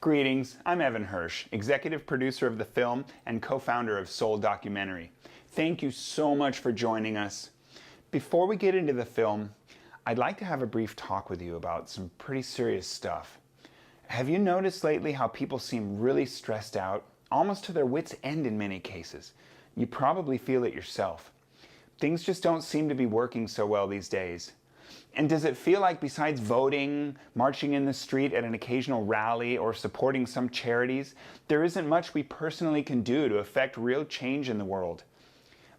Greetings, I'm Evan Hirsch, executive producer of the film and co-founder of Soul Documentary. Thank you so much for joining us. Before we get into the film, I'd like to have a brief talk with you about some pretty serious stuff. Have you noticed lately how people seem really stressed out, almost to their wits' end in many cases? You probably feel it yourself. Things just don't seem to be working so well these days. And does it feel like besides voting, marching in the street at an occasional rally, or supporting some charities, there isn't much we personally can do to affect real change in the world?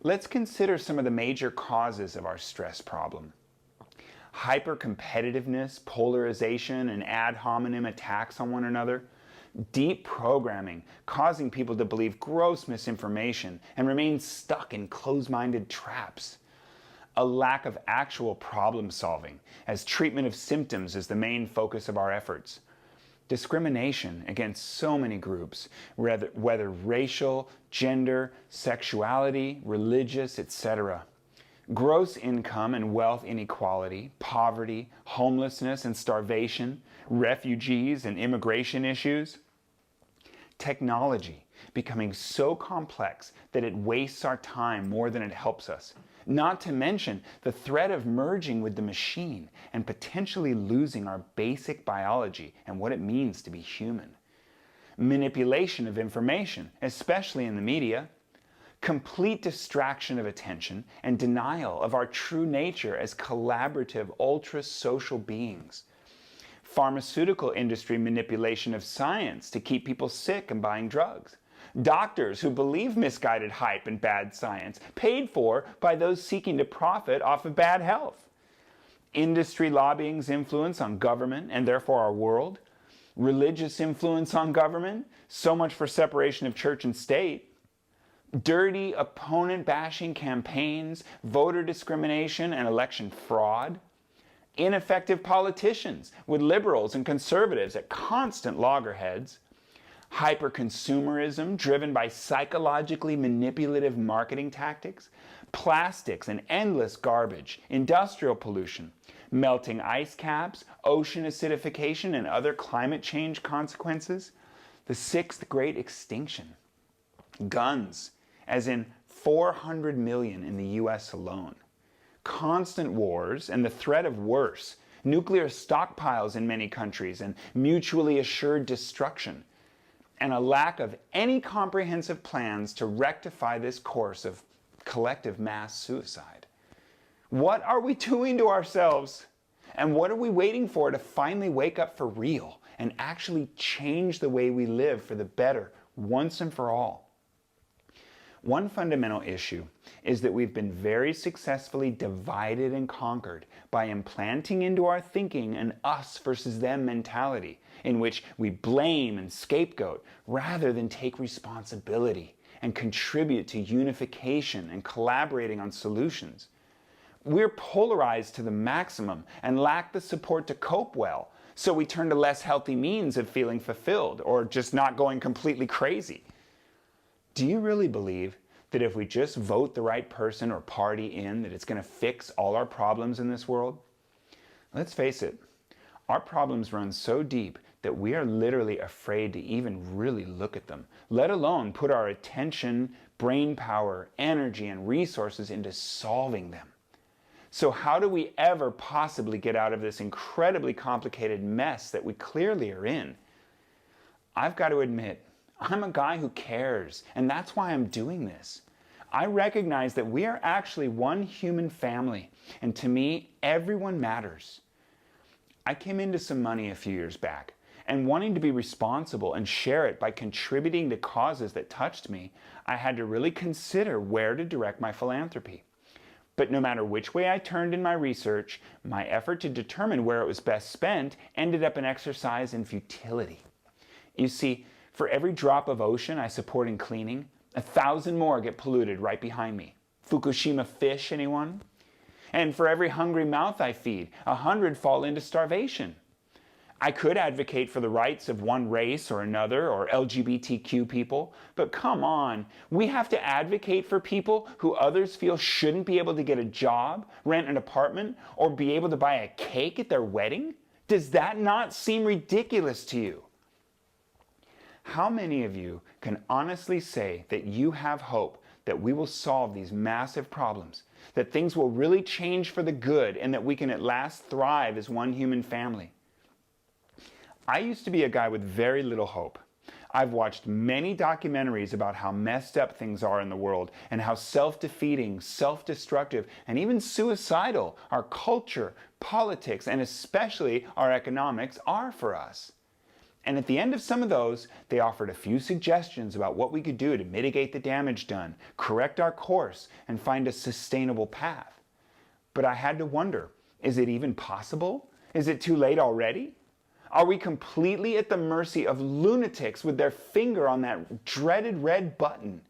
Let's consider some of the major causes of our stress problem. Hyper-competitiveness, polarization, and ad hominem attacks on one another. Deep programming, causing people to believe gross misinformation and remain stuck in closed-minded traps. A lack of actual problem solving, as treatment of symptoms is the main focus of our efforts. Discrimination against so many groups, whether racial, gender, sexuality, religious, etc. Gross income and wealth inequality, poverty, homelessness and starvation, refugees and immigration issues. Technology becoming so complex that it wastes our time more than it helps us. Not to mention the threat of merging with the machine and potentially losing our basic biology and what it means to be human. Manipulation of information, especially in the media. Complete distraction of attention and denial of our true nature as collaborative, ultra-social beings. Pharmaceutical industry manipulation of science to keep people sick and buying drugs. Doctors who believe misguided hype and bad science, paid for by those seeking to profit off of bad health. Industry lobbying's influence on government and therefore our world. Religious influence on government, so much for separation of church and state. Dirty opponent-bashing campaigns, voter discrimination, and election fraud. Ineffective politicians with liberals and conservatives at constant loggerheads. Hyper-consumerism driven by psychologically manipulative marketing tactics. Plastics and endless garbage. Industrial pollution. Melting ice caps, ocean acidification, and other climate change consequences. The sixth great extinction. Guns, as in 400 million in the US alone. Constant wars and the threat of worse, nuclear stockpiles in many countries and mutually assured destruction, and a lack of any comprehensive plans to rectify this course of collective mass suicide. What are we doing to ourselves? And what are we waiting for to finally wake up for real and actually change the way we live for the better once and for all? One fundamental issue is that we've been very successfully divided and conquered by implanting into our thinking an us versus them mentality in which we blame and scapegoat rather than take responsibility and contribute to unification and collaborating on solutions. We're polarized to the maximum and lack the support to cope well, so we turn to less healthy means of feeling fulfilled or just not going completely crazy. Do you really believe that if we just vote the right person or party in, that it's going to fix all our problems in this world? Let's face it, our problems run so deep that we are literally afraid to even really look at them, let alone put our attention, brain power, energy, and resources into solving them. So how do we ever possibly get out of this incredibly complicated mess that we clearly are in? I've got to admit, I'm a guy who cares, and that's why I'm doing this. I recognize that we are actually one human family, and to me, everyone matters. I came into some money a few years back, and wanting to be responsible and share it by contributing to causes that touched me, I had to really consider where to direct my philanthropy. But no matter which way I turned in my research, my effort to determine where it was best spent ended up an exercise in futility. You see, for every drop of ocean I support in cleaning, 1,000 more get polluted right behind me. Fukushima fish, anyone? And for every hungry mouth I feed, 100 fall into starvation. I could advocate for the rights of one race or another, or LGBTQ people, but come on, we have to advocate for people who others feel shouldn't be able to get a job, rent an apartment, or be able to buy a cake at their wedding? Does that not seem ridiculous to you? How many of you can honestly say that you have hope that we will solve these massive problems, that things will really change for the good, and that we can at last thrive as one human family? I used to be a guy with very little hope. I've watched many documentaries about how messed up things are in the world and how self-defeating, self-destructive, and even suicidal our culture, politics, and especially our economics are for us. And at the end of some of those, they offered a few suggestions about what we could do to mitigate the damage done, correct our course, and find a sustainable path. But I had to wonder, is it even possible? Is it too late already? Are we completely at the mercy of lunatics with their finger on that dreaded red button?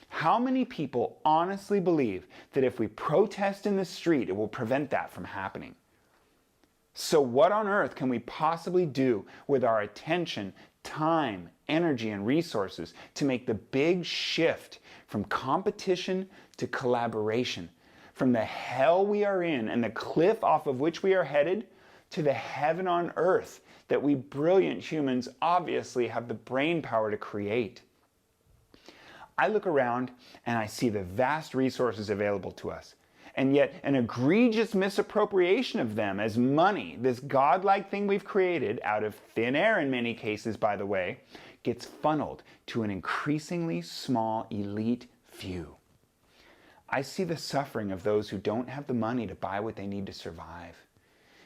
How many people honestly believe that if we protest in the street, it will prevent that from happening? So what on earth can we possibly do with our attention, time, energy, and resources to make the big shift from competition to collaboration, from the hell we are in and the cliff off of which we are headed to the heaven on earth that we brilliant humans obviously have the brain power to create? I look around and I see the vast resources available to us, and yet an egregious misappropriation of them as money, this godlike thing we've created out of thin air in many cases, by the way, gets funneled to an increasingly small elite few. I see the suffering of those who don't have the money to buy what they need to survive.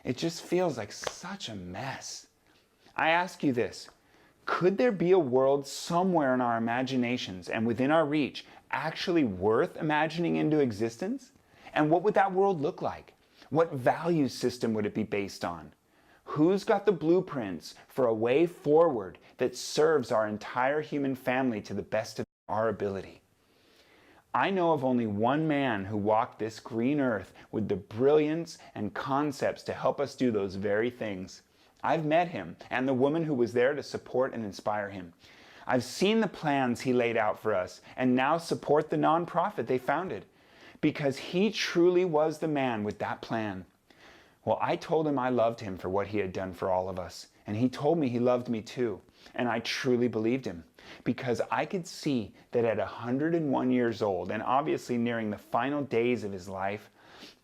It just feels like such a mess. I ask you this, could there be a world somewhere in our imaginations and within our reach actually worth imagining into existence? And what would that world look like? What value system would it be based on? Who's got the blueprints for a way forward that serves our entire human family to the best of our ability? I know of only one man who walked this green earth with the brilliance and concepts to help us do those very things. I've met him and the woman who was there to support and inspire him. I've seen the plans he laid out for us and now support the nonprofit they founded because he truly was the man with that plan. Well, I told him I loved him for what he had done for all of us, and he told me he loved me too, and I truly believed him because I could see that at 101 years old and obviously nearing the final days of his life,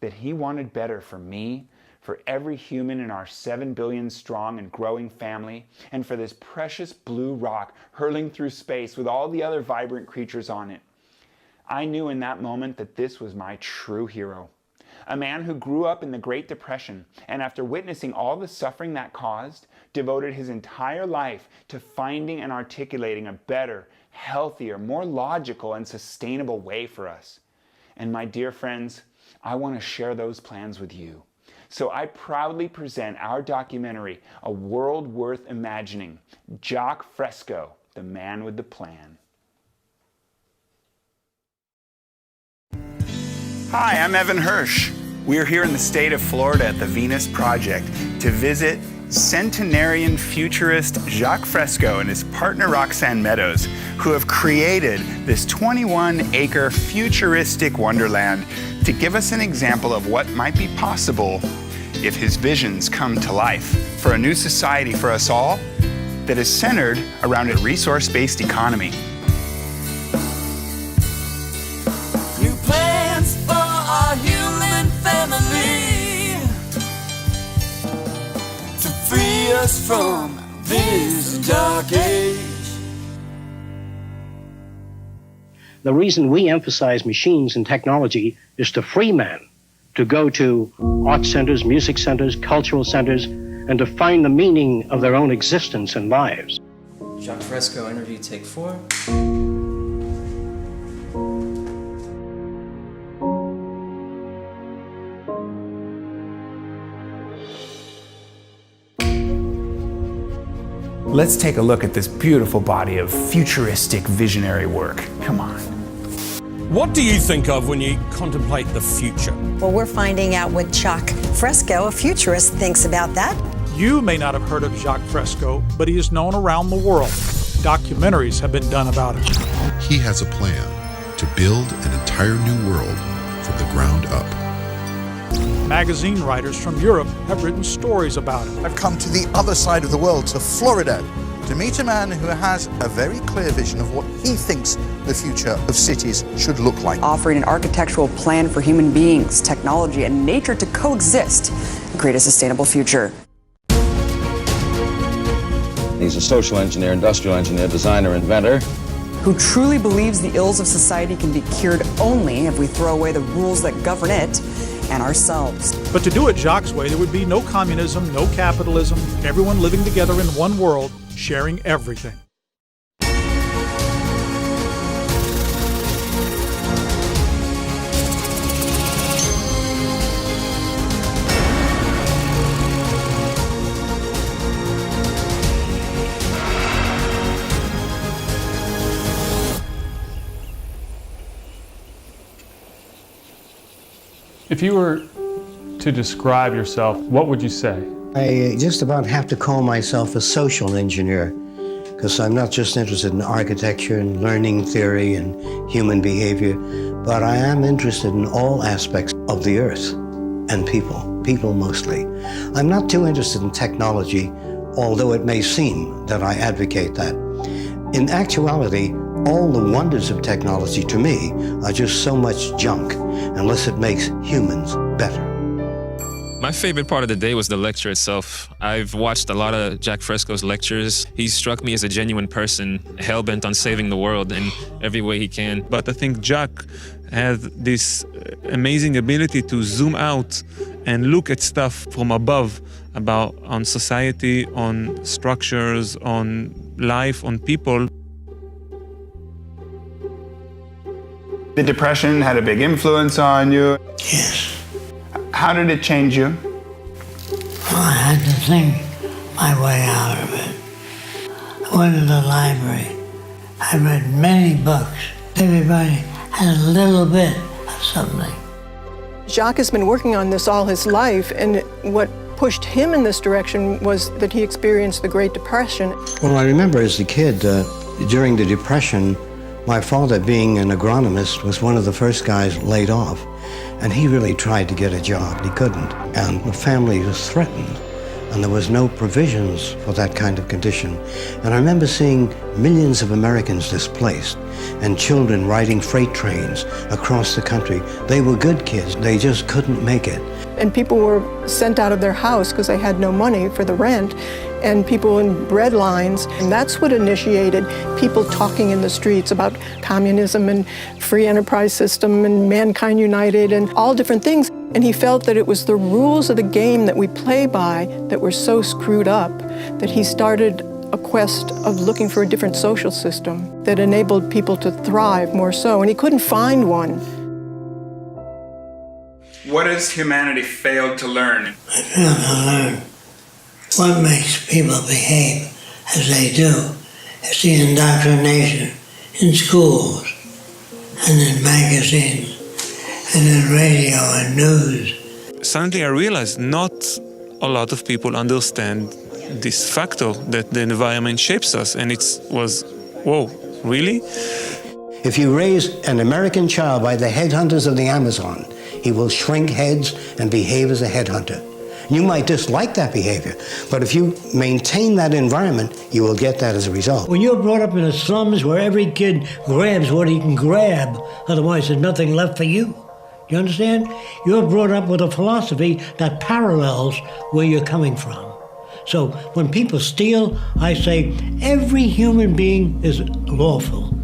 that he wanted better for me, for every human in our 7 billion strong and growing family, and for this precious blue rock hurling through space with all the other vibrant creatures on it. I knew in that moment that this was my true hero. A man who grew up in the Great Depression and after witnessing all the suffering that caused, devoted his entire life to finding and articulating a better, healthier, more logical and sustainable way for us. And my dear friends, I want to share those plans with you. So I proudly present our documentary, A World Worth Imagining, Jacques Fresco, the man with the plan. Hi, I'm Evan Hirsch. We're here in the state of Florida at the Venus Project to visit centenarian futurist Jacques Fresco and his partner Roxanne Meadows, who have created this 21-acre futuristic wonderland to give us an example of what might be possible if his visions come to life for a new society for us all that is centered around a resource-based economy. New plans for our human family to free us from this dark age. The reason we emphasize machines and technology is to free man to go to art centers, music centers, cultural centers, and to find the meaning of their own existence and lives. Jacques Fresco interview take 4. Let's take a look at this beautiful body of futuristic visionary work. Come on. What do you think of when you contemplate the future? Well, we're finding out what Jacques Fresco, a futurist, thinks about that. You may not have heard of Jacques Fresco, but he is known around the world. Documentaries have been done about him. He has a plan to build an entire new world from the ground up. Magazine writers from Europe have written stories about him. I've come to the other side of the world, to Florida, to meet a man who has a very clear vision of what he thinks the future of cities should look like. Offering an architectural plan for human beings, technology, and nature to coexist and create a sustainable future. He's a social engineer, industrial engineer, designer, inventor. Who truly believes the ills of society can be cured only if we throw away the rules that govern it and ourselves. But to do it Jacques' way, there would be no communism, no capitalism, everyone living together in one world, sharing everything. If you were to describe yourself, what would you say? I just about have to call myself a social engineer, because I'm not just interested in architecture and learning theory and human behavior, but I am interested in all aspects of the earth and people mostly. I'm not too interested in technology, although it may seem that I advocate that. In actuality, all the wonders of technology to me are just so much junk unless it makes humans better. My favorite part of the day was the lecture itself. I've watched a lot of Jacques Fresco's lectures. He struck me as a genuine person, hell-bent on saving the world in every way he can. But I think Jacques has this amazing ability to zoom out and look at stuff from above, on society, on structures, on life, on people. The Depression had a big influence on you. Yes. How did it change you? Well, I had to think my way out of it. I went to the library. I read many books. Everybody had a little bit of something. Jacques has been working on this all his life, and what pushed him in this direction was that he experienced the Great Depression. Well, I remember as a kid, during the Depression, my father, being an agronomist, was one of the first guys laid off. And he really tried to get a job. He couldn't. And the family was threatened. And there was no provisions for that kind of condition. And I remember seeing millions of Americans displaced and children riding freight trains across the country. They were good kids. They just couldn't make it. And people were sent out of their house because they had no money for the rent, and people in bread lines. And that's what initiated people talking in the streets about communism and free enterprise system and mankind united and all different things. And he felt that it was the rules of the game that we play by that were so screwed up that he started a quest of looking for a different social system that enabled people to thrive more so. And he couldn't find one. What has humanity failed to learn? I failed to learn what makes people behave as they do. It's the indoctrination in schools and in magazines and in radio and news. Suddenly I realized not a lot of people understand this factor that the environment shapes us, and it was, whoa, really? If you raise an American child by the headhunters of the Amazon, he will shrink heads and behave as a headhunter. You might dislike that behavior, but if you maintain that environment, you will get that as a result. When you're brought up in the slums where every kid grabs what he can grab, otherwise there's nothing left for you. You understand? You're brought up with a philosophy that parallels where you're coming from. So when people steal, I say every human being is lawful.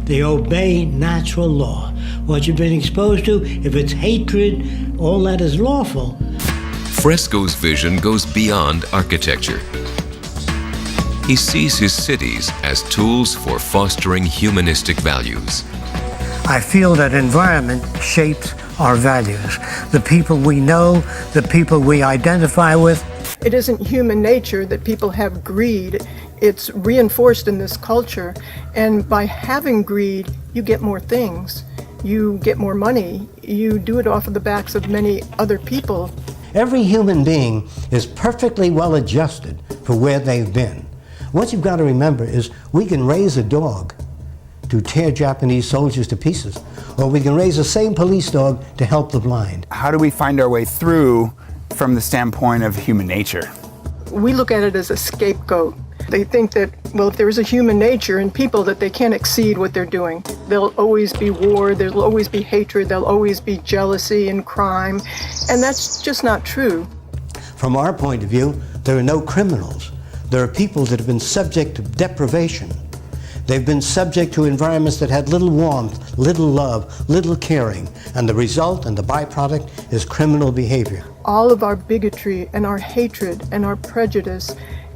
They obey natural law. What you've been exposed to, if it's hatred, all that is lawful. Fresco's vision goes beyond architecture. He sees his cities as tools for fostering humanistic values. I feel that environment shapes our values. The people we know, the people we identify with. It isn't human nature that people have greed. It's reinforced in this culture. And by having greed, you get more things. You get more money. You do it off of the backs of many other people. Every human being is perfectly well adjusted for where they've been. What you've got to remember is we can raise a dog to tear Japanese soldiers to pieces, or we can raise the same police dog to help the blind. How do we find our way through from the standpoint of human nature? We look at it as a scapegoat. They think that, well, if there is a human nature in people, that they can't exceed what they're doing. There'll always be war, there'll always be hatred, there'll always be jealousy and crime, and that's just not true. From our point of view, there are no criminals. There are people that have been subject to deprivation. They've been subject to environments that had little warmth, little love, little caring, and the result and the byproduct is criminal behavior. All of our bigotry and our hatred and our prejudice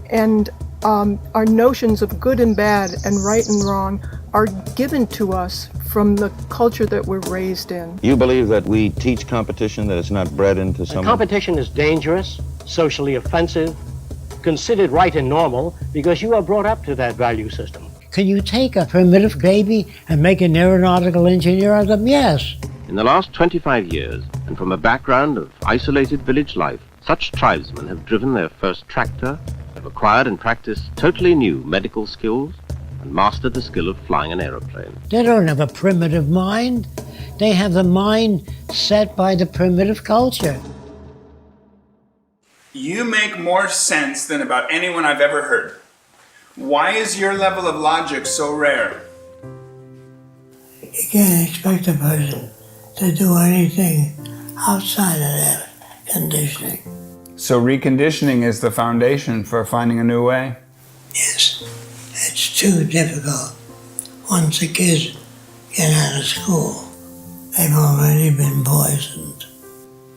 and our notions of good and bad and right and wrong are given to us from the culture that we're raised in. You believe that we teach competition, that it's not bred into some... Competition is dangerous, socially offensive, considered right and normal because you are brought up to that value system. Can you take a primitive baby and make an aeronautical engineer out of them? Yes. In the last 25 years, and from a background of isolated village life, such tribesmen have driven their first tractor, have acquired and practiced totally new medical skills, and mastered the skill of flying an aeroplane. They don't have a primitive mind. They have the mind set by the primitive culture. You make more sense than about anyone I've ever heard. Why is your level of logic so rare? You can't expect a person to do anything outside of their conditioning. So reconditioning is the foundation for finding a new way? Yes, it's too difficult. Once the kids get out of school, they've already been poisoned.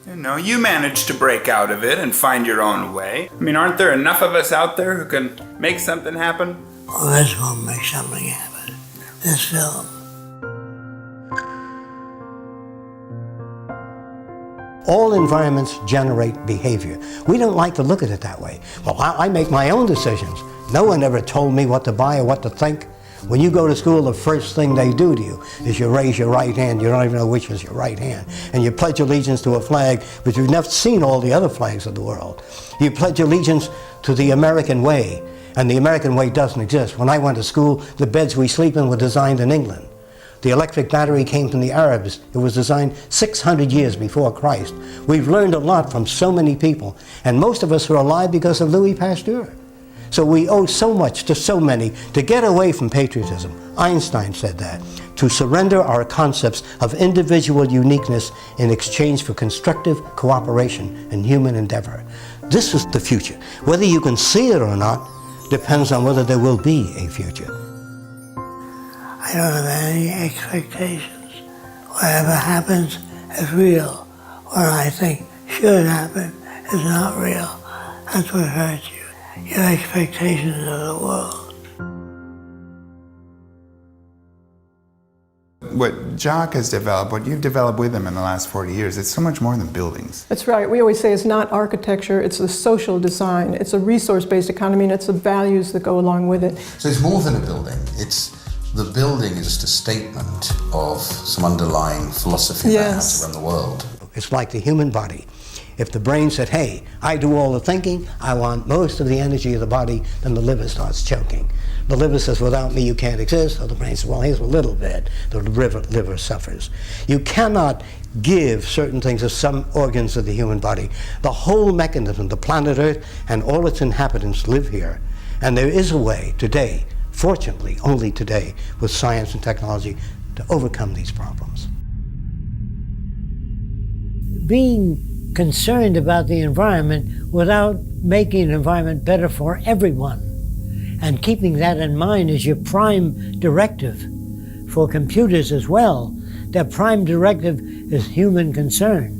No, you managed to break out of it and find your own way. I mean, aren't there enough of us out there who can make something happen? Well, let's go make something happen. This film. All environments generate behavior. We don't like to look at it that way. Well, I make my own decisions. No one ever told me what to buy or what to think. When you go to school, the first thing they do to you is you raise your right hand. You don't even know which is your right hand. And you pledge allegiance to a flag, but you've never seen all the other flags of the world. You pledge allegiance to the American way, and the American way doesn't exist. When I went to school, the beds we sleep in were designed in England. The electric battery came from the Arabs. It was designed 600 years before Christ. We've learned a lot from so many people, and most of us are alive because of Louis Pasteur. So we owe so much to so many to get away from patriotism. Einstein said that. To surrender our concepts of individual uniqueness in exchange for constructive cooperation and human endeavor. This is the future. Whether you can see it or not depends on whether there will be a future. I don't have any expectations. Whatever happens is real. What I think should happen is not real. That's what hurts you. Your expectations of the world. What Jacques has developed, what you've developed with him in the last 40 years, it's so much more than buildings. That's right. We always say it's not architecture, it's the social design. It's a resource-based economy, and it's the values that go along with it. So it's more than a building. The building is just a statement of some underlying philosophy about how to run the world. It's like the human body. If the brain said, hey, I do all the thinking, I want most of the energy of the body, then the liver starts choking. The liver says, without me you can't exist. So the brain says, well, here's a little bit. The liver suffers. You cannot give certain things to some organs of the human body. The whole mechanism, the planet Earth and all its inhabitants live here. And there is a way today, fortunately only today, with science and technology, to overcome these problems. Being concerned about the environment without making an environment better for everyone. And keeping that in mind is your prime directive for computers as well. Their prime directive is human concern.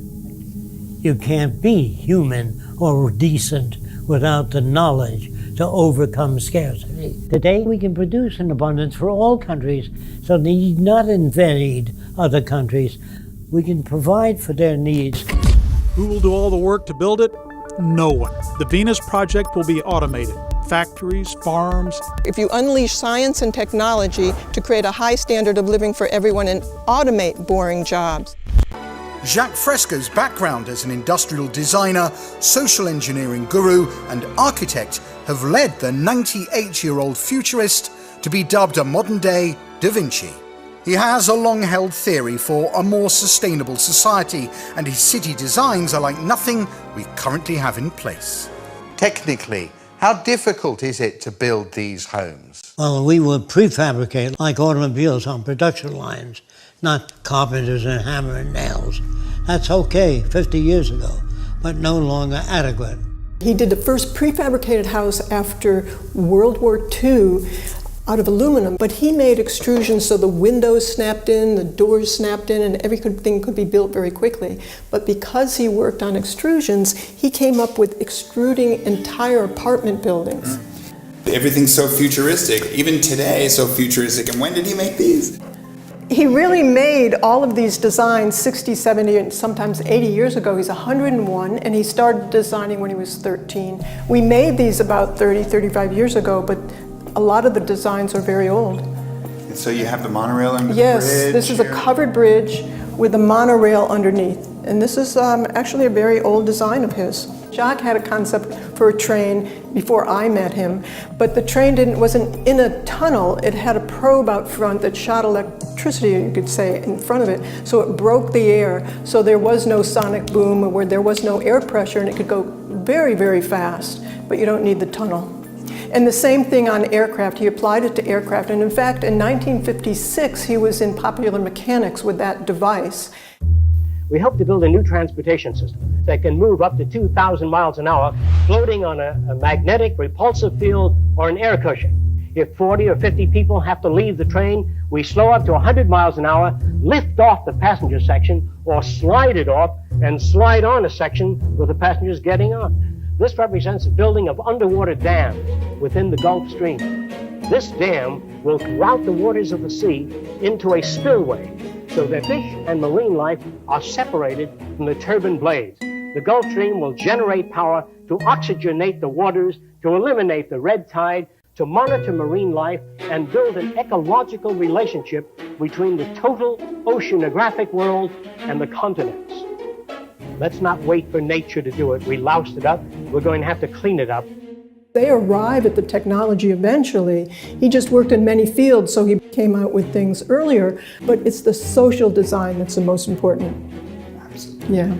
You can't be human or decent without the knowledge to overcome scarcity. Today we can produce in abundance for all countries, so they need not invade other countries. We can provide for their needs. Who will do all the work to build it? No one. The Venus project will be automated. Factories, farms. If you unleash science and technology to create a high standard of living for everyone and automate boring jobs. Jacques Fresco's background as an industrial designer, social engineering guru, and architect have led the 98-year-old futurist to be dubbed a modern-day Da Vinci. He has a long-held theory for a more sustainable society, and his city designs are like nothing we currently have in place. Technically, How difficult is it to build these homes? Well, we would prefabricate like automobiles on production lines, not carpenters and hammer and nails. That's okay 50 years ago, but no longer adequate. He did the first prefabricated house after World War II out of aluminum, but he made extrusions so the windows snapped in, the doors snapped in, and everything could be built very quickly. But because he worked on extrusions, he came up with extruding entire apartment buildings. Everything's so futuristic, even today, so futuristic. And when did he make these? He really made all of these designs 60, 70, and sometimes 80 years ago. He's 101, and he started designing when he was 13. We made these about 30, 35 years ago, but a lot of the designs are very old. And so you have the monorail under the bridge? Yes, this is a covered bridge with a monorail underneath. And this is actually a very old design of his. Jacques had a concept for a train before I met him, but the train wasn't in a tunnel. It had a probe out front that shot electricity, you could say, in front of it. So it broke the air, so there was no sonic boom or where there was no air pressure, and it could go very, very fast, but you don't need the tunnel. And the same thing on aircraft. He applied it to aircraft, and in fact, in 1956, he was in popular mechanics with that device. We hope to build a new transportation system that can move up to 2,000 miles an hour, floating on a magnetic repulsive field or an air cushion. If 40 or 50 people have to leave the train, we slow up to 100 miles an hour, lift off the passenger section, or slide it off and slide on a section with the passengers getting on. This represents the building of underwater dams within the Gulf Stream. This dam will route the waters of the sea into a spillway so that fish and marine life are separated from the turbine blades. The Gulf Stream will generate power to oxygenate the waters, to eliminate the red tide, to monitor marine life, and build an ecological relationship between the total oceanographic world and the continents. Let's not wait for nature to do it. We loused it up. We're going to have to clean it up. They arrive at the technology eventually. He just worked in many fields, so he came out with things earlier, but it's the social design that's the most important. Yeah.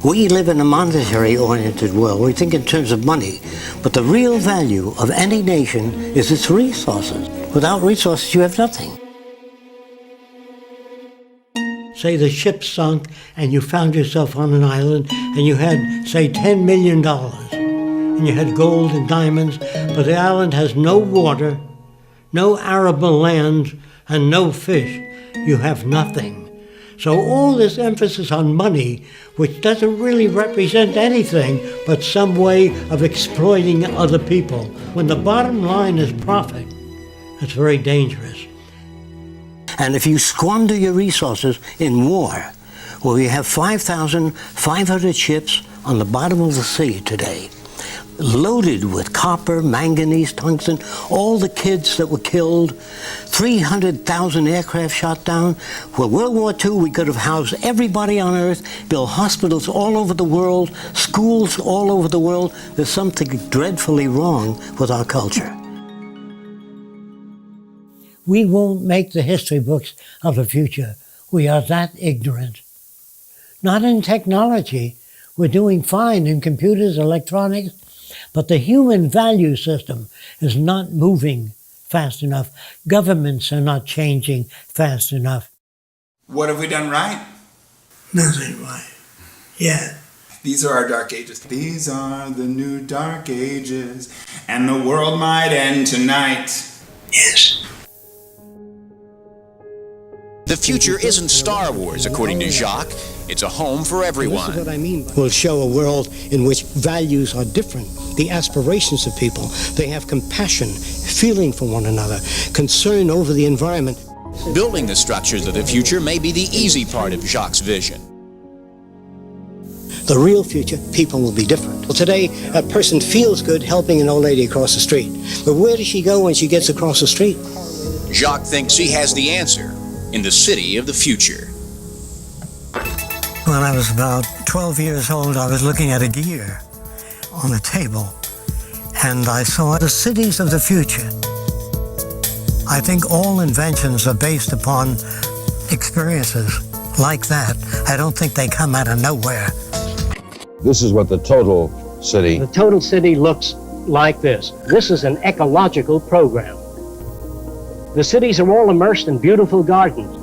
We live in a monetary-oriented world. We think in terms of money, but the real value of any nation is its resources. Without resources, you have nothing. Say the ship sunk and you found yourself on an island and you had, say, $10 million. And you had gold and diamonds, but the island has no water, no arable land, and no fish. You have nothing. So all this emphasis on money, which doesn't really represent anything but some way of exploiting other people. When the bottom line is profit, it's very dangerous. And if you squander your resources in war, well, we have 5,500 ships on the bottom of the sea today, loaded with copper, manganese, tungsten, all the kids that were killed, 300,000 aircraft shot down. Well, World War II, we could have housed everybody on Earth, built hospitals all over the world, schools all over the world. There's something dreadfully wrong with our culture. We won't make the history books of the future. We are that ignorant. Not in technology. We're doing fine in computers, electronics, but the human value system is not moving fast enough. Governments are not changing fast enough. What have we done right? Nothing right. Yeah. These are our dark ages. These are the new dark ages, and the world might end tonight. Yes. The future isn't Star Wars, according to Jacques. It's a home for everyone. This is what I mean. We'll show a world in which values are different. The aspirations of people. They have compassion, feeling for one another, concern over the environment. Building the structures of the future may be the easy part of Jacques' vision. The real future, people will be different. Well, today, a person feels good helping an old lady across the street. But where does she go when she gets across the street? Jacques thinks he has the answer in the city of the future. When I was about 12 years old, I was looking at a gear on the table, and I saw the cities of the future. I think all inventions are based upon experiences like that. I don't think they come out of nowhere. This is what the total city. The total city looks like this. This is an ecological program. The cities are all immersed in beautiful gardens,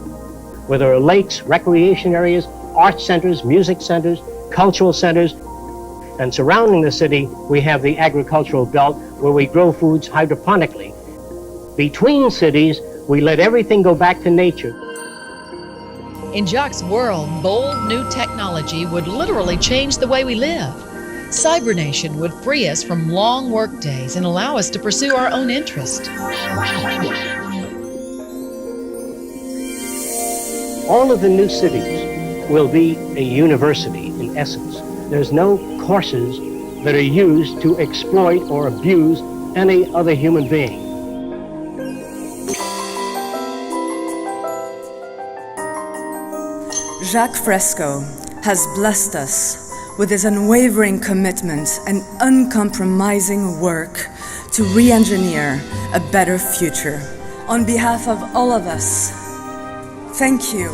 where there are lakes, recreation areas, art centers, music centers, cultural centers, and surrounding the city, we have the agricultural belt where we grow foods hydroponically. Between cities, we let everything go back to nature. In Jacques' world, bold new technology would literally change the way we live. Cybernation would free us from long work days and allow us to pursue our own interest. All of the new cities will be a university in essence. There's no courses that are used to exploit or abuse any other human being. Jacques Fresco has blessed us with his unwavering commitment and uncompromising work to re-engineer a better future. On behalf of all of us, thank you.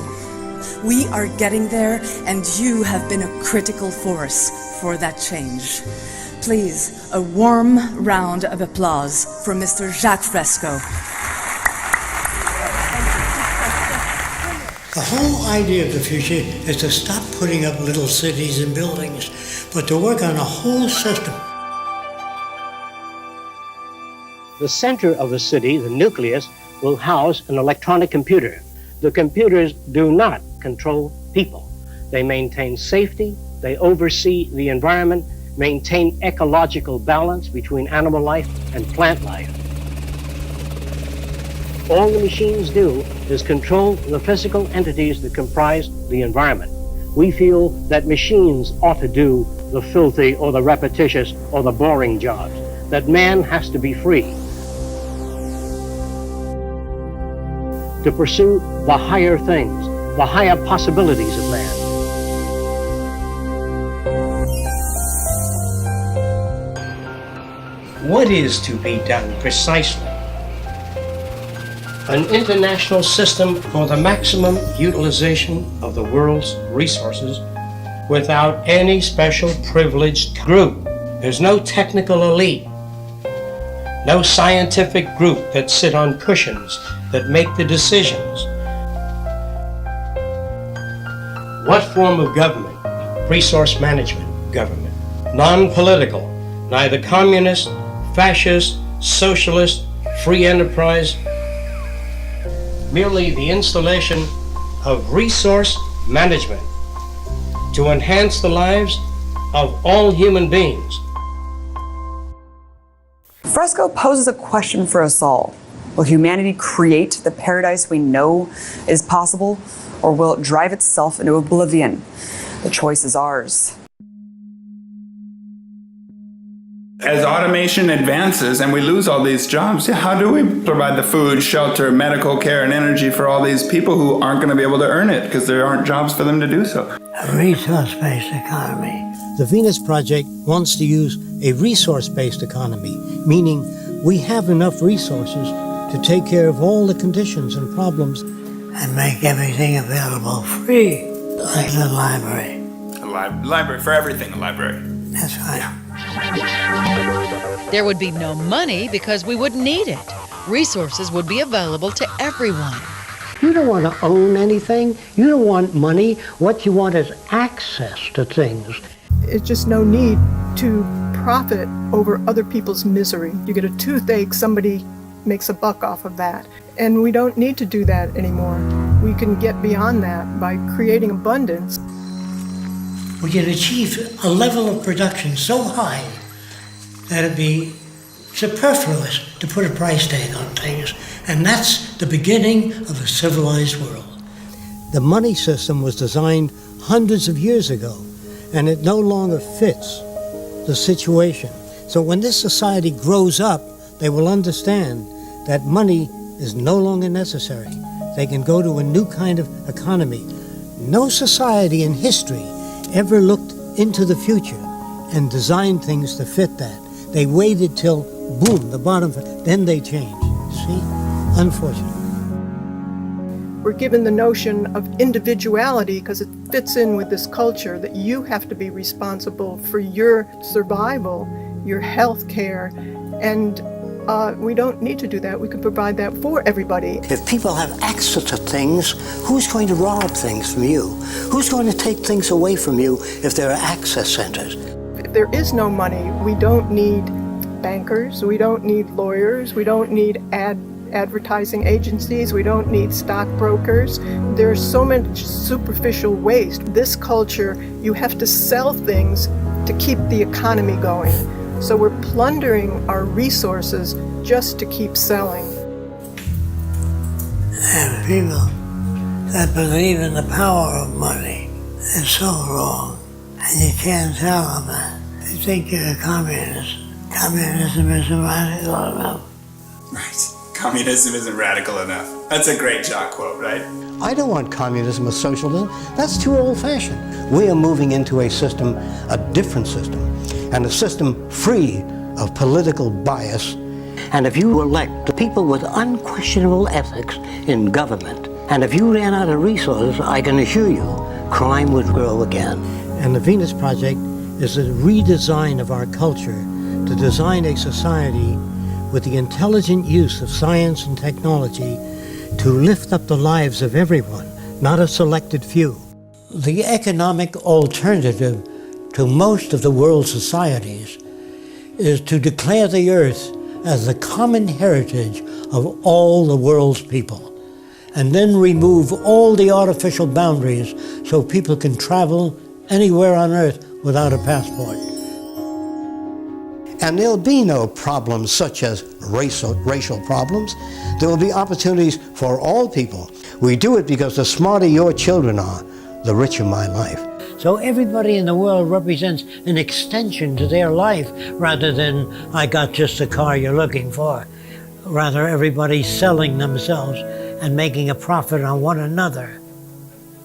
We are getting there, and you have been a critical force for that change. Please, a warm round of applause for Mr. Jacques Fresco. The whole idea of the future is to stop putting up little cities and buildings, but to work on a whole system. The center of a city, the nucleus, will house an electronic computer. The computers do not control people. They maintain safety, they oversee the environment, maintain ecological balance between animal life and plant life. All the machines do is control the physical entities that comprise the environment. We feel that machines ought to do the filthy or the repetitious or the boring jobs, that man has to be free to pursue the higher things, the higher possibilities of man. What is to be done precisely? An international system for the maximum utilization of the world's resources without any special privileged group. There's no technical elite, no scientific group that sit on cushions that make the decisions. What form of government? Resource management government. Non-political, neither communist, fascist, socialist, free enterprise. Merely the installation of resource management to enhance the lives of all human beings. Fresco poses a question for us all. Will humanity create the paradise we know is possible, or will it drive itself into oblivion? The choice is ours. As automation advances and we lose all these jobs, how do we provide the food, shelter, medical care, and energy for all these people who aren't going to be able to earn it because there aren't jobs for them to do so? A resource-based economy. The Venus Project wants to use a resource-based economy, meaning we have enough resources to take care of all the conditions and problems And make everything available free, like the library. A library for everything, a library. That's right. Yeah. There would be no money because we wouldn't need it. Resources would be available to everyone. You don't want to own anything. You don't want money. What you want is access to things. It's just no need to profit over other people's misery. You get a toothache, somebody makes a buck off of that. And we don't need to do that anymore. We can get beyond that by creating abundance. We can achieve a level of production so high that it'd be superfluous to put a price tag on things. And that's the beginning of a civilized world. The money system was designed hundreds of years ago, and it no longer fits the situation. So when this society grows up, they will understand that money is no longer necessary. They can go to a new kind of economy. No society in history ever looked into the future and designed things to fit that. They waited till, boom, the bottom, then they changed. See? Unfortunate. We're given the notion of individuality because fits in with this culture that you have to be responsible for your survival, your health care, and we don't need to do that. We can provide that for everybody. If people have access to things, who's going to rob things from you? Who's going to take things away from you if there are access centers? If there is no money, we don't need bankers, we don't need lawyers, we don't need advertising agencies, we don't need stockbrokers. There's so much superficial waste. This culture, you have to sell things to keep the economy going. So we're plundering our resources just to keep selling. And people that believe in the power of money is so wrong. And you can't tell them that. They think you're a communist. Communism isn't radical enough. Right. Communism isn't radical enough. That's a great Jacques quote, right? I don't want communism or socialism. That's too old-fashioned. We are moving into a system, a different system, and a system free of political bias. And if you elect the people with unquestionable ethics in government, and if you ran out of resources, I can assure you, crime would grow again. And the Venus Project is a redesign of our culture to design a society with the intelligent use of science and technology to lift up the lives of everyone, not a selected few. The economic alternative to most of the world's societies is to declare the earth as the common heritage of all the world's people, and then remove all the artificial boundaries so people can travel anywhere on earth without a passport. And there'll be no problems such as racial problems. There will be opportunities for all people. We do it because the smarter your children are, the richer my life. So everybody in the world represents an extension to their life rather than, I got just the car you're looking for. Rather, everybody's selling themselves and making a profit on one another.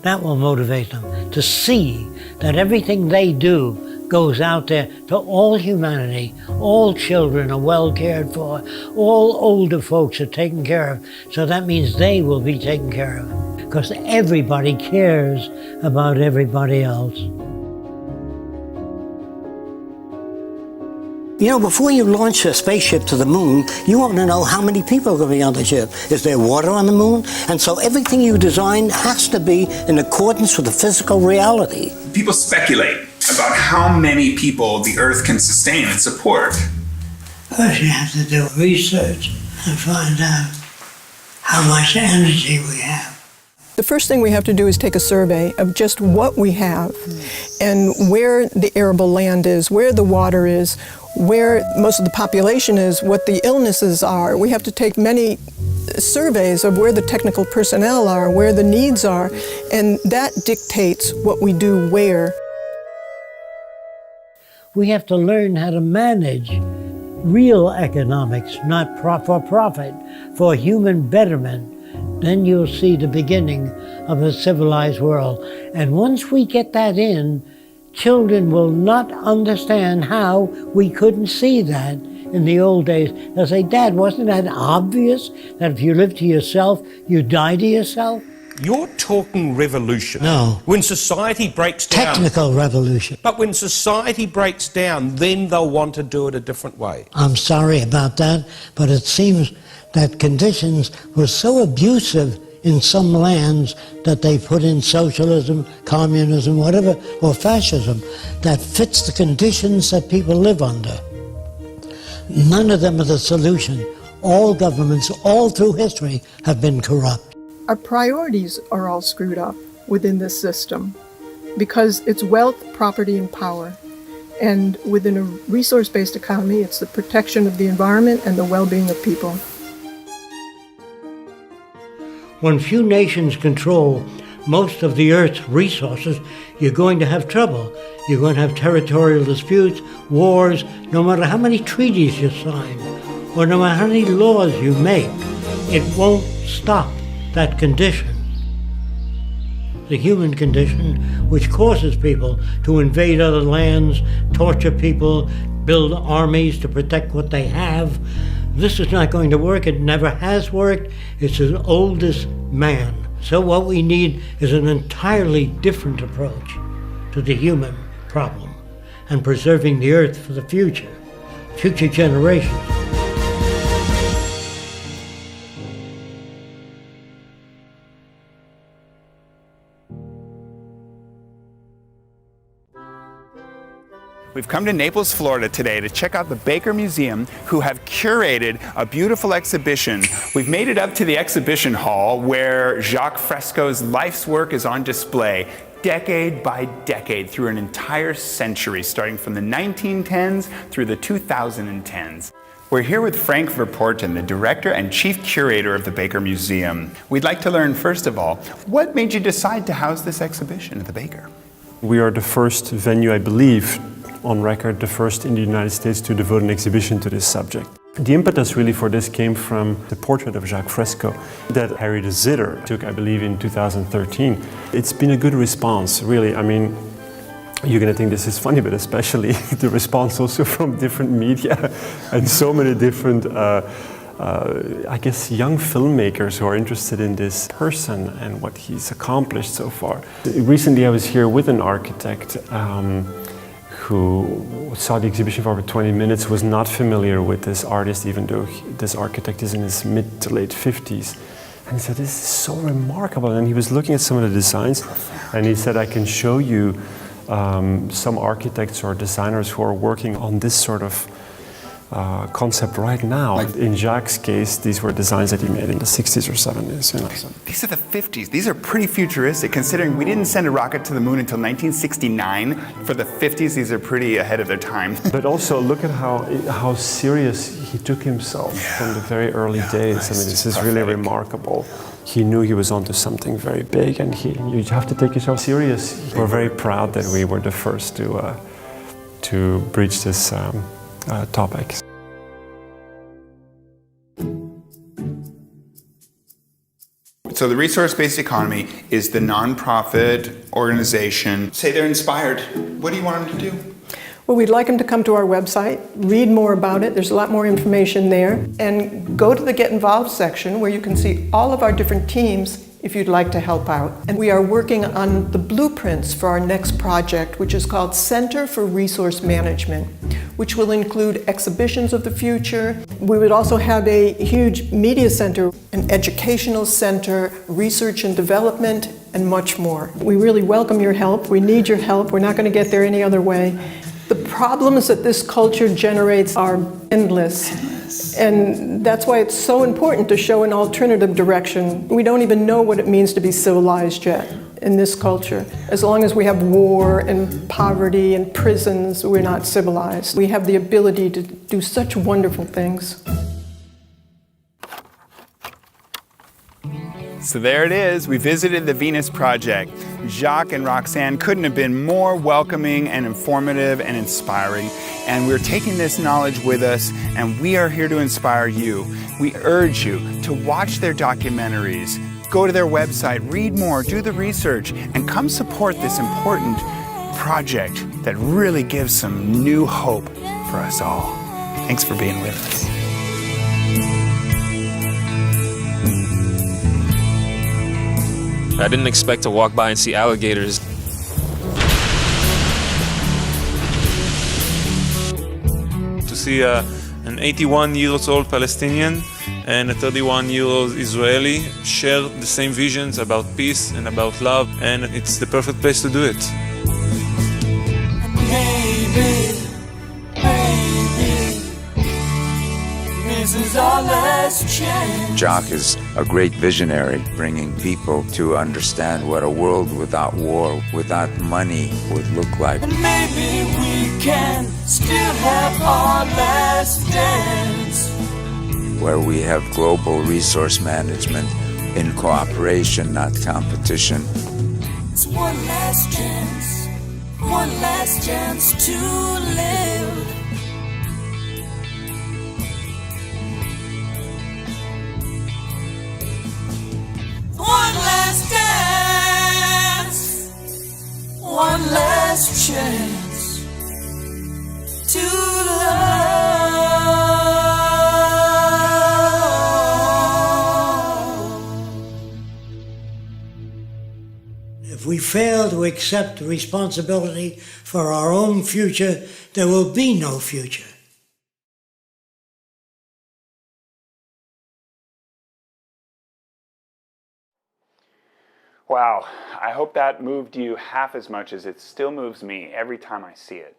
That will motivate them to see that everything they do goes out there to all humanity. All children are well cared for. All older folks are taken care of. So that means they will be taken care of, because everybody cares about everybody else. You know, before you launch a spaceship to the moon, you want to know how many people are going to be on the ship. Is there water on the moon? And so everything you design has to be in accordance with the physical reality. People speculate about how many people the Earth can sustain and support. First you have to do research and find out how much energy we have. The first thing we have to do is take a survey of just what we have and where the arable land is, where the water is, where most of the population is, what the illnesses are. We have to take many surveys of where the technical personnel are, where the needs are, and that dictates what we do where. We have to learn how to manage real economics, not for profit, for human betterment. Then you'll see the beginning of a civilized world. And once we get that in, children will not understand how we couldn't see that in the old days. They'll say, Dad, wasn't that obvious that if you live to yourself, you die to yourself? You're talking revolution. No. When society breaks down. Technical revolution. But when society breaks down, then they'll want to do it a different way. I'm sorry about that, but it seems that conditions were so abusive in some lands that they put in socialism, communism, whatever, or fascism that fits the conditions that people live under. None of them are the solution. All governments, all through history, have been corrupt. Our priorities are all screwed up within this system because it's wealth, property, and power. And within a resource-based economy, it's the protection of the environment and the well-being of people. When few nations control most of the Earth's resources, you're going to have trouble. You're going to have territorial disputes, wars, no matter how many treaties you sign, or no matter how many laws you make, it won't stop that condition. The human condition, which causes people to invade other lands, torture people, build armies to protect what they have. This is not going to work. It never has worked. It's as old as man. So what we need is an entirely different approach to the human problem and preserving the earth for the future generations. We've come to Naples, Florida today to check out the Baker Museum, who have curated a beautiful exhibition. We've made it up to the exhibition hall where Jacques Fresco's life's work is on display, decade by decade, through an entire century, starting from the 1910s through the 2010s. We're here with Frank Verpoorten, the director and chief curator of the Baker Museum. We'd like to learn, first of all, what made you decide to house this exhibition at the Baker? We are the first venue, I believe, on record, the first in the United States to devote an exhibition to this subject. The impetus really for this came from the portrait of Jacques Fresco that Harry de Zitter took, I believe, in 2013. It's been a good response, really. I mean, you're going to think this is funny, but especially the response also from different media and so many different, I guess, young filmmakers who are interested in this person and what he's accomplished so far. Recently I was here with an architect who saw the exhibition for over 20 minutes, was not familiar with this artist, even though this architect is in his mid to late 50s. And he said, this is so remarkable. And he was looking at some of the designs, and he said, I can show you some architects or designers who are working on this sort of concept right now. In Jacques' case, these were designs that he made in the 60s or 70s. You know, so. These are the 50s. These are pretty futuristic, considering we didn't send a rocket to the moon until 1969. For the 50s, these are pretty ahead of their time. But also, look at how serious he took himself from the very early days. Nice. I mean, this is really remarkable. He knew he was onto something very big, and you have to take yourself serious. We're very proud that we were the first to breach this topic. So the resource-based economy is the nonprofit organization. Say they're inspired. What do you want them to do? Well, we'd like them to come to our website, read more about it. There's a lot more information there. And go to the Get Involved section where you can see all of our different teams if you'd like to help out. And we are working on the blueprints for our next project, which is called Center for Resource Management, which will include exhibitions of the future. We would also have a huge media center, an educational center, research and development, and much more. We really welcome your help. We need your help. We're not going to get there any other way. The problems that this culture generates are endless. And that's why it's so important to show an alternative direction. We don't even know what it means to be civilized yet in this culture. As long as we have war and poverty and prisons, we're not civilized. We have the ability to do such wonderful things. So there it is. We visited the Venus Project. Jacques and Roxanne couldn't have been more welcoming and informative and inspiring. And we're taking this knowledge with us, and we are here to inspire you. We urge you to watch their documentaries, go to their website, read more, do the research, and come support this important project that really gives some new hope for us all. Thanks for being with us. I didn't expect to walk by and see alligators. To see an 81-year-old Palestinian and a 31-year-old Israeli share the same visions about peace and about love, and it's the perfect place to do it. This is our last chance. Jacques is a great visionary, bringing people to understand what a world without war, without money would look like. And maybe we can still have our last dance, where we have global resource management in cooperation, not competition. It's one last chance to live. One last chance to love. we fail to accept responsibility for our own future, there will be no future. Wow, I hope that moved you half as much as it still moves me every time I see it.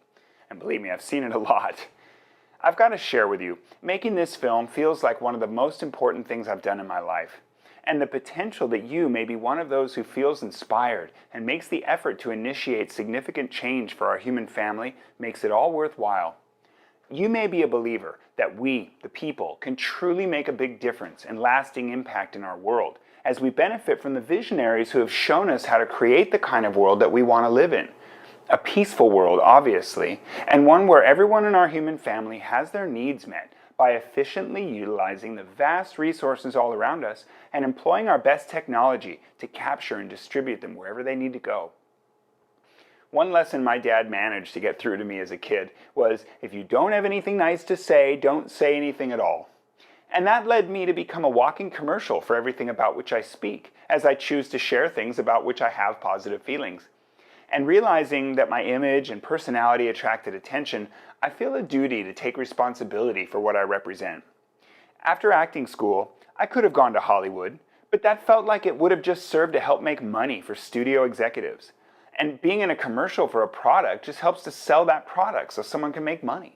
And believe me, I've seen it a lot. I've got to share with you, making this film feels like one of the most important things I've done in my life. And the potential that you may be one of those who feels inspired and makes the effort to initiate significant change for our human family makes it all worthwhile. You may be a believer that we, the people, can truly make a big difference and lasting impact in our world, as we benefit from the visionaries who have shown us how to create the kind of world that we want to live in. A peaceful world, obviously, and one where everyone in our human family has their needs met by efficiently utilizing the vast resources all around us and employing our best technology to capture and distribute them wherever they need to go. One lesson my dad managed to get through to me as a kid was, if you don't have anything nice to say, don't say anything at all. And that led me to become a walking commercial for everything about which I speak, as I choose to share things about which I have positive feelings. And realizing that my image and personality attracted attention, I feel a duty to take responsibility for what I represent. After acting school, I could have gone to Hollywood, but that felt like it would have just served to help make money for studio executives. And being in a commercial for a product just helps to sell that product so someone can make money.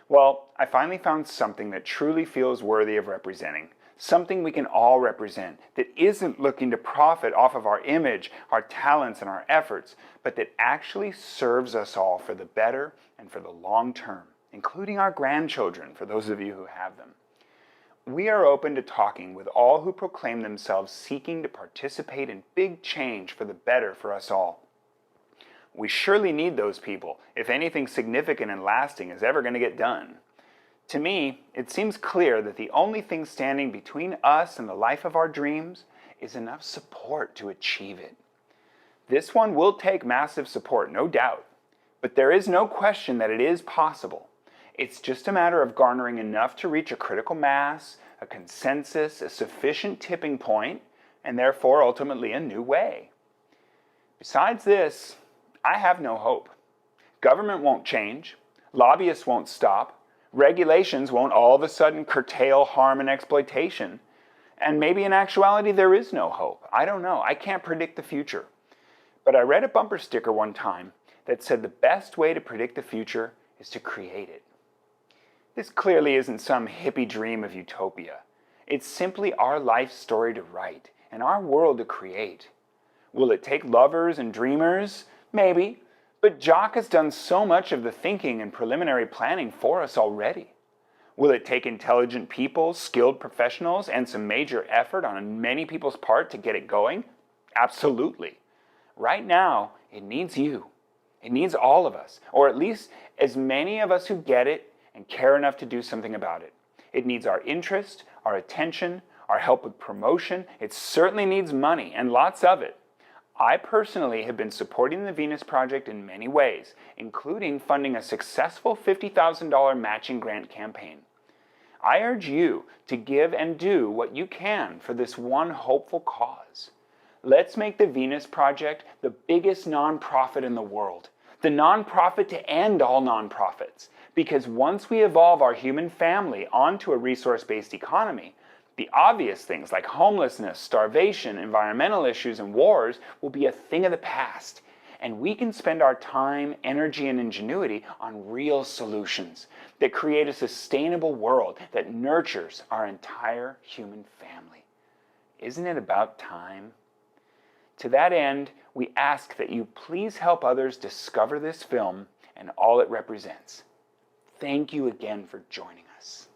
Well, I finally found something that truly feels worthy of representing. Something we can all represent that isn't looking to profit off of our image, our talents, and our efforts, but that actually serves us all for the better and for the long term, including our grandchildren, for those of you who have them. We are open to talking with all who proclaim themselves seeking to participate in big change for the better for us all. We surely need those people if anything significant and lasting is ever going to get done. To me, it seems clear that the only thing standing between us and the life of our dreams is enough support to achieve it. This one will take massive support, no doubt, but there is no question that it is possible. It's just a matter of garnering enough to reach a critical mass, a consensus, a sufficient tipping point, and therefore ultimately a new way. Besides this, I have no hope. Government won't change, lobbyists won't stop, regulations won't all of a sudden curtail harm and exploitation, and maybe in actuality there is no hope. I don't know. I can't predict the future. But I read a bumper sticker one time that said the best way to predict the future is to create it. This clearly isn't some hippie dream of utopia. It's simply our life story to write and our world to create. Will it take lovers and dreamers? Maybe, but Jock has done so much of the thinking and preliminary planning for us already. Will it take intelligent people, skilled professionals, and some major effort on many people's part to get it going? Absolutely. Right now, it needs you. It needs all of us, or at least as many of us who get it and care enough to do something about it. It needs our interest, our attention, our help with promotion. It certainly needs money, and lots of it. I personally have been supporting the Venus Project in many ways, including funding a successful $50,000 matching grant campaign. I urge you to give and do what you can for this one hopeful cause. Let's make the Venus Project the biggest nonprofit in the world, the nonprofit to end all nonprofits, because once we evolve our human family onto a resource-based economy, the obvious things like homelessness, starvation, environmental issues, and wars will be a thing of the past, and we can spend our time, energy, and ingenuity on real solutions that create a sustainable world that nurtures our entire human family. Isn't it about time? To that end, we ask that you please help others discover this film and all it represents. Thank you again for joining us.